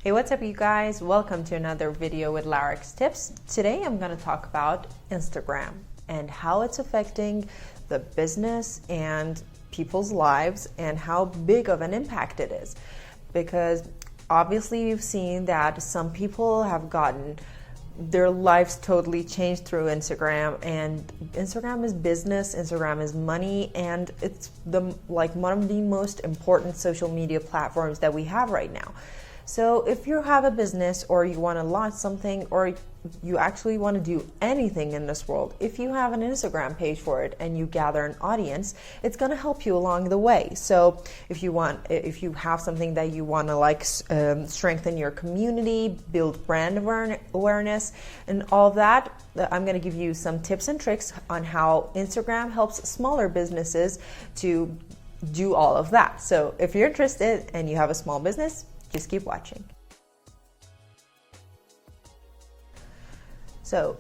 Hey, what's up you guys? Welcome to another video with Larix Tips. Today I'm going to talk about Instagram and how it's affecting the business and people's lives and how big of an impact it is. Because obviously you've seen that some people have gotten their lives totally changed through Instagram, and Instagram is business, Instagram is money, and it's one of the most important social media platforms that we have right now. So if you have a business or you want to launch something or you actually want to do anything in this world, if you have an Instagram page for it and you gather an audience, it's going to help you along the way. So if you have something that you want to strengthen your community, build brand awareness and all that, I'm going to give you some tips and tricks on how Instagram helps smaller businesses to do all of that. So if you're interested and you have a small business, just keep watching. So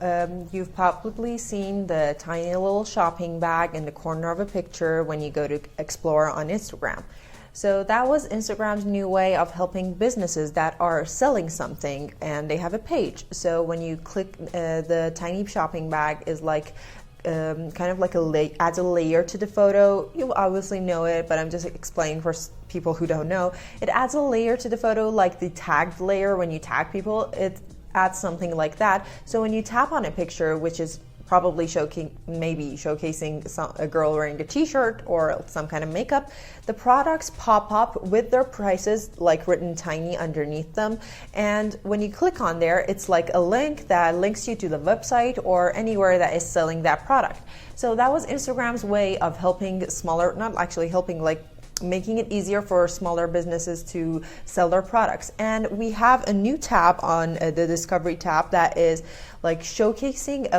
you've probably seen the tiny little shopping bag in the corner of a picture when you go to explore on Instagram. So that was Instagram's new way of helping businesses that are selling something and they have a page. So when you click the tiny shopping bag is adds a layer to the photo. You obviously know it, but I'm just explaining for people who don't know. It adds a layer to the photo, like the tagged layer. When you tag people, it adds something like that. So when you tap on a picture, which is probably showcasing a girl wearing a t-shirt or some kind of makeup, the products pop up with their prices written tiny underneath them. And when you click on there, it's like a link that links you to the website or anywhere that is selling that product. So that was Instagram's way of helping making it easier for smaller businesses to sell their products. And we have a new tab on the Discovery tab that is showcasing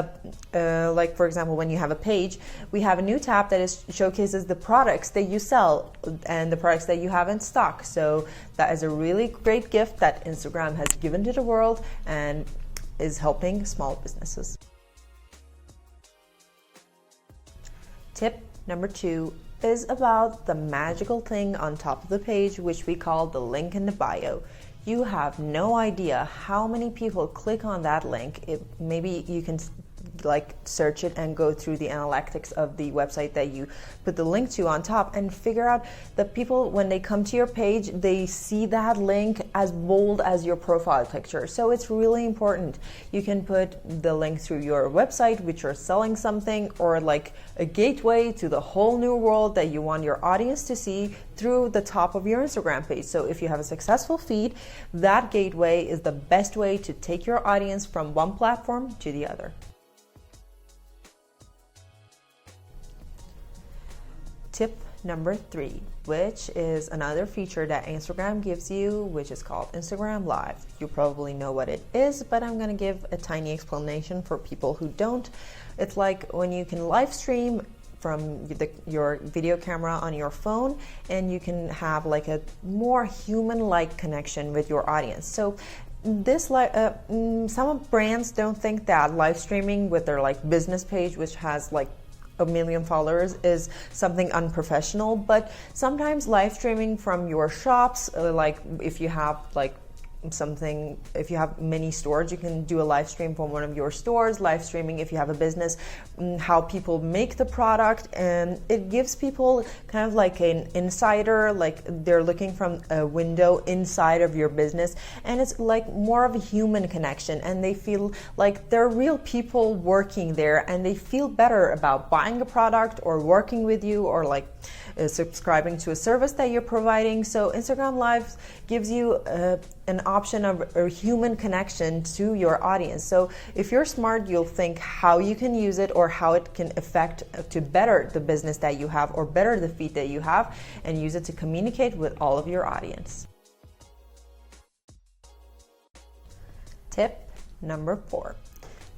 for example, when you have a page, we have a new tab that showcases the products that you sell and the products that you have in stock. So that is a really great gift that Instagram has given to the world and is helping small businesses. Tip number 2 is about the magical thing on top of the page, which we call the link in the bio. You have no idea how many people click on that link. Maybe you can search it and go through the analytics of the website that you put the link to on top and figure out that people, when they come to your page, they see that link as bold as your profile picture. So it's really important. You can put the link through your website, which you're selling something, or a gateway to the whole new world that you want your audience to see through the top of your Instagram page. So if you have a successful feed, that gateway is the best way to take your audience from one platform to the other. Tip number 3, which is another feature that Instagram gives you, which is called Instagram Live. You probably know what it is, but I'm going to give a tiny explanation for people who don't. It's like when you can live stream from your video camera on your phone, and you can have a more human-like connection with your audience. So some brands don't think that live streaming with their business page, which has a million followers, is something unprofessional, but sometimes live streaming from your shops, if you have if you have many stores, you can do a live stream from one of your stores, live streaming if you have a business, how people make the product, and it gives people kind of an insider, they're looking from a window inside of your business, and it's more of a human connection, and they feel like they're real people working there, and they feel better about buying a product or working with you or subscribing to a service that you're providing. So Instagram Live gives you an option of a human connection to your audience. So if you're smart, you'll think how you can use it or how it can affect to better the business that you have or better the feed that you have, and use it to communicate with all of your audience. Tip number 4.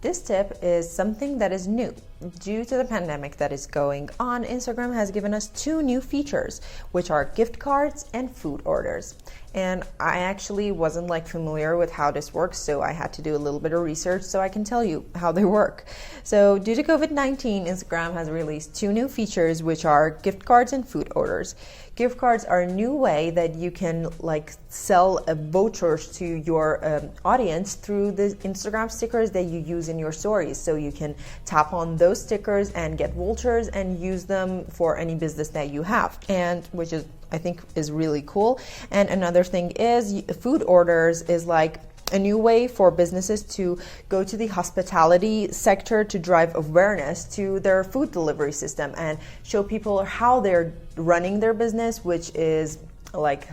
This tip is something that is new. Due to the pandemic that is going on, Instagram has given us 2 new features, which are gift cards and food orders. And I actually wasn't familiar with how this works, so I had to do a little bit of research so I can tell you how they work. So due to COVID-19, Instagram has released 2 new features, which are gift cards and food orders. Gift cards are a new way that you can like sell vouchers to your audience through the Instagram stickers that you use in your stories. So you can tap on those stickers and get vouchers and use them for any business that you have, and which is, I think, is really cool. And another thing is food orders is like a new way for businesses to go to the hospitality sector to drive awareness to their food delivery system and show people how they're running their business, which is like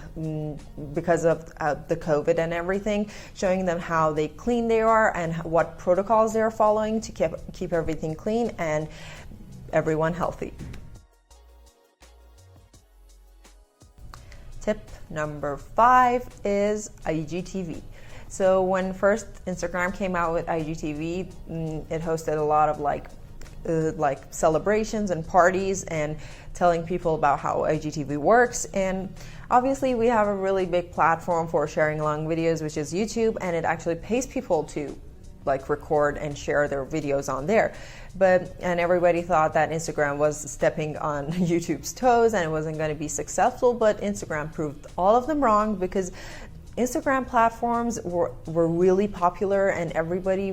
because of the COVID and everything, showing them how clean they are and what protocols they're following to keep everything clean and everyone healthy. Tip number 5 is IGTV. So when first Instagram came out with IGTV, it hosted a lot of like celebrations and parties and telling people about how IGTV works. And obviously we have a really big platform for sharing long videos, which is YouTube, and it actually pays people to like record and share their videos on there. And everybody thought that Instagram was stepping on YouTube's toes and it wasn't going to be successful, but Instagram proved all of them wrong, because Instagram platforms were really popular and everybody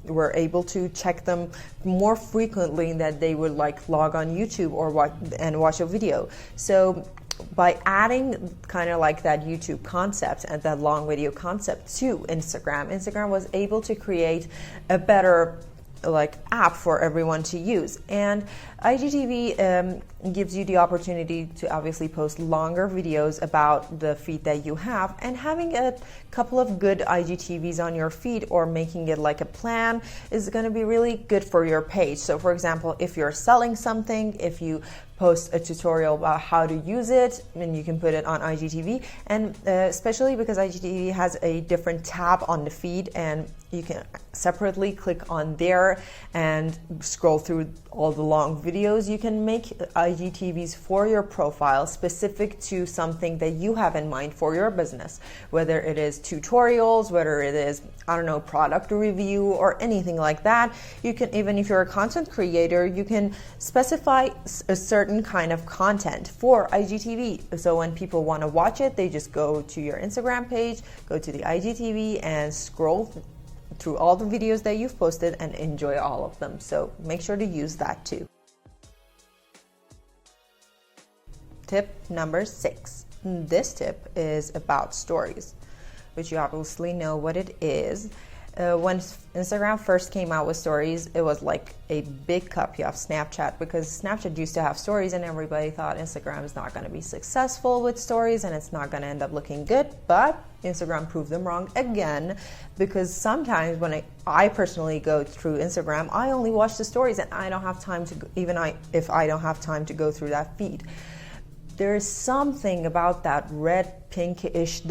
were able to check them more frequently than they would like log on YouTube or watch a video. So by adding kind of like that YouTube concept and that long video concept to Instagram was able to create a better like app for everyone to use. And IGTV gives you the opportunity to obviously post longer videos about the feed that you have, and having a couple of good IGTVs on your feed or making it like a plan is going to be really good for your page. So for example, if you're selling something, if you post a tutorial about how to use it, and you can put it on IGTV, and especially because IGTV has a different tab on the feed, and you can separately click on there and scroll through all the long videos. You can make IGTVs for your profile specific to something that you have in mind for your business, whether it is tutorials, whether it is, I don't know, product review or anything like that. You can, even if you're a content creator, you can specify a certain kind of content for IGTV. So when people want to watch it, they just go to your Instagram page, go to the IGTV and scroll through all the videos that you've posted and enjoy all of them. So make sure to use that too. Tip number 6. This tip is about stories, which you obviously know what it is. When Instagram first came out with stories, it was like a big copy of Snapchat, because Snapchat used to have stories and everybody thought Instagram is not going to be successful with stories and it's not going to end up looking good. But Instagram proved them wrong again, because sometimes when I personally go through Instagram, I only watch the stories and I don't have time to, if I don't have time to go through that feed. There's something about that red pinkish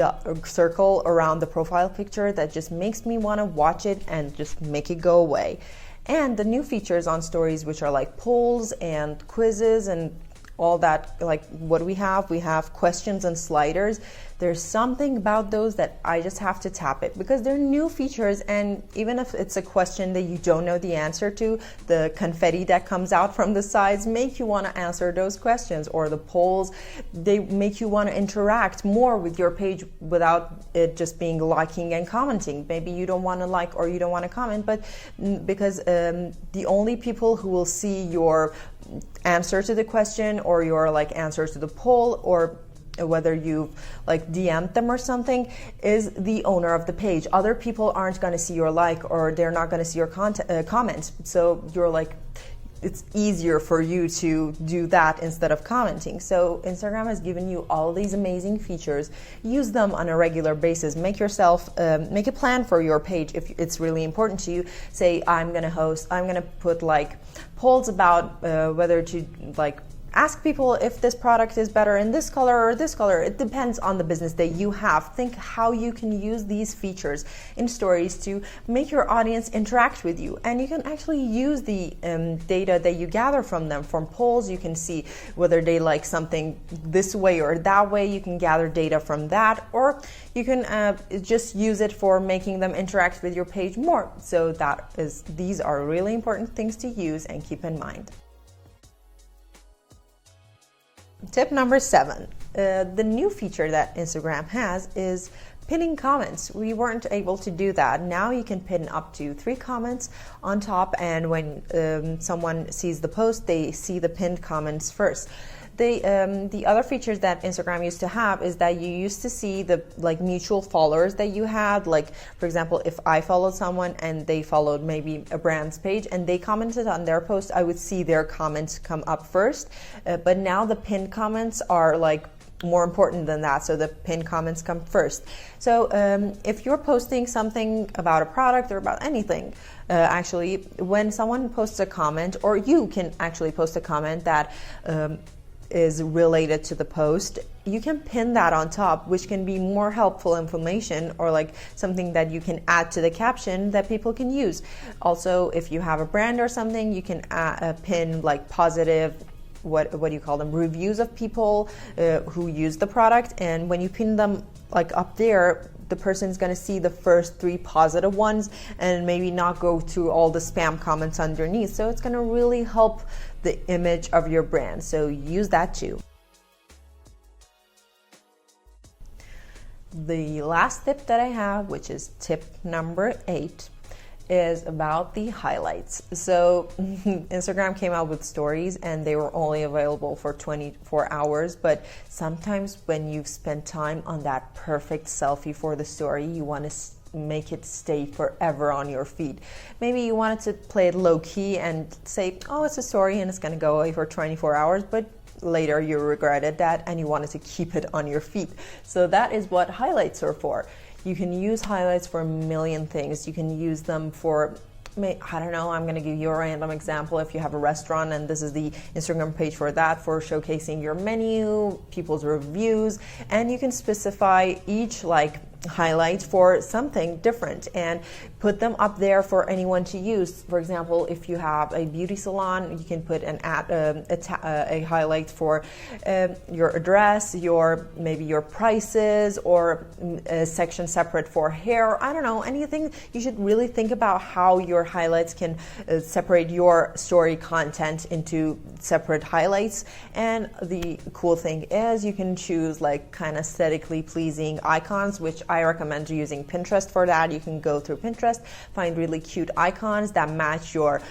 circle around the profile picture that just makes me want to watch it and just make it go away. And the new features on stories, which are like polls and quizzes and all that, like what we have questions and sliders. There's something about those that I just have to tap it, because they're new features, and even if it's a question that you don't know the answer to, the confetti that comes out from the sides make you want to answer those questions, or the polls, they make you want to interact more with your page without it just being liking and commenting. Maybe you don't want to like or you don't want to comment, but because the only people who will see your answer to the question or your like answer to the poll, or whether you've like DM'd them or something, is the owner of the page. Other people aren't going to see your like, or they're not going to see your comments. So you're like, it's easier for you to do that instead of commenting. So Instagram has given you all these amazing features. Use them on a regular basis. Make a plan for your page if it's really important to you. Say, I'm going to put like polls about whether to like ask people if this product is better in this color or this color. It depends on the business that you have. Think how you can use these features in stories to make your audience interact with you. And you can actually use the data that you gather from them. From polls, you can see whether they like something this way or that way. You can gather data from that, or you can just use it for making them interact with your page more. So these are really important things to use and keep in mind. Tip number 7, the new feature that Instagram has is pinning comments. We weren't able to do that. Now you can pin up to 3 comments on top, and when someone sees the post, they see the pinned comments first. The other features that Instagram used to have is that you used to see the mutual followers that you had. Like, for example, if I followed someone and they followed maybe a brand's page and they commented on their post, I would see their comments come up first. But now the pinned comments are more important than that, so the pinned comments come first. So if you're posting something about a product or about anything, actually, when someone posts a comment, or you can actually post a comment that is related to the post, you can pin that on top, which can be more helpful information, or something that you can add to the caption that people can use. Also, if you have a brand or something, you can pin positive, what do you call them, reviews of people who use the product, and when you pin them up there, the person's going to see the first 3 positive ones and maybe not go through all the spam comments underneath. So it's going to really help the image of your brand. So use that too. The last tip that I have, which is tip number 8, is about the highlights. So Instagram came out with stories and they were only available for 24 hours, but sometimes when you've spent time on that perfect selfie for the story, you want to make it stay forever on your feed. Maybe you wanted to play it low key and say, oh, it's a story and it's going to go away for 24 hours, but later you regretted that and you wanted to keep it on your feed. So that is what highlights are for. You can use highlights for a million things. You can use them for, I don't know, I'm going to give you a random example. If you have a restaurant and this is the Instagram page for that, for showcasing your menu, people's reviews, and you can specify each highlights for something different and put them up there for anyone to use. For example, if you have a beauty salon, you can put a highlight for your address, maybe your prices, or a section separate for hair. I don't know, anything. You should really think about how your highlights can separate your story content into separate highlights. And the cool thing is you can choose kind of aesthetically pleasing icons, which I recommend using Pinterest for that. You can go through Pinterest, find really cute icons that match your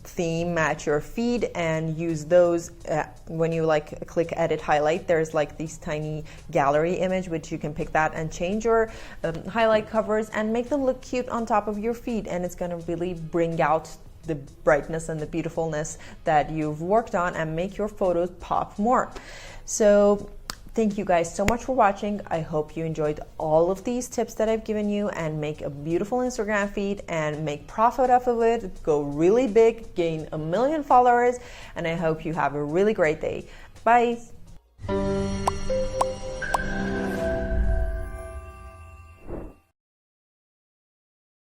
theme, match your feed, and use those. When you click edit highlight, there's these tiny gallery image, which you can pick that and change your highlight covers and make them look cute on top of your feed, and it's going to really bring out the brightness and the beautifulness that you've worked on and make your photos pop more. So thank you guys so much for watching. I hope you enjoyed all of these tips that I've given you, and make a beautiful Instagram feed and make profit off of it. Go really big, gain 1 million followers, and I hope you have a really great day. Bye.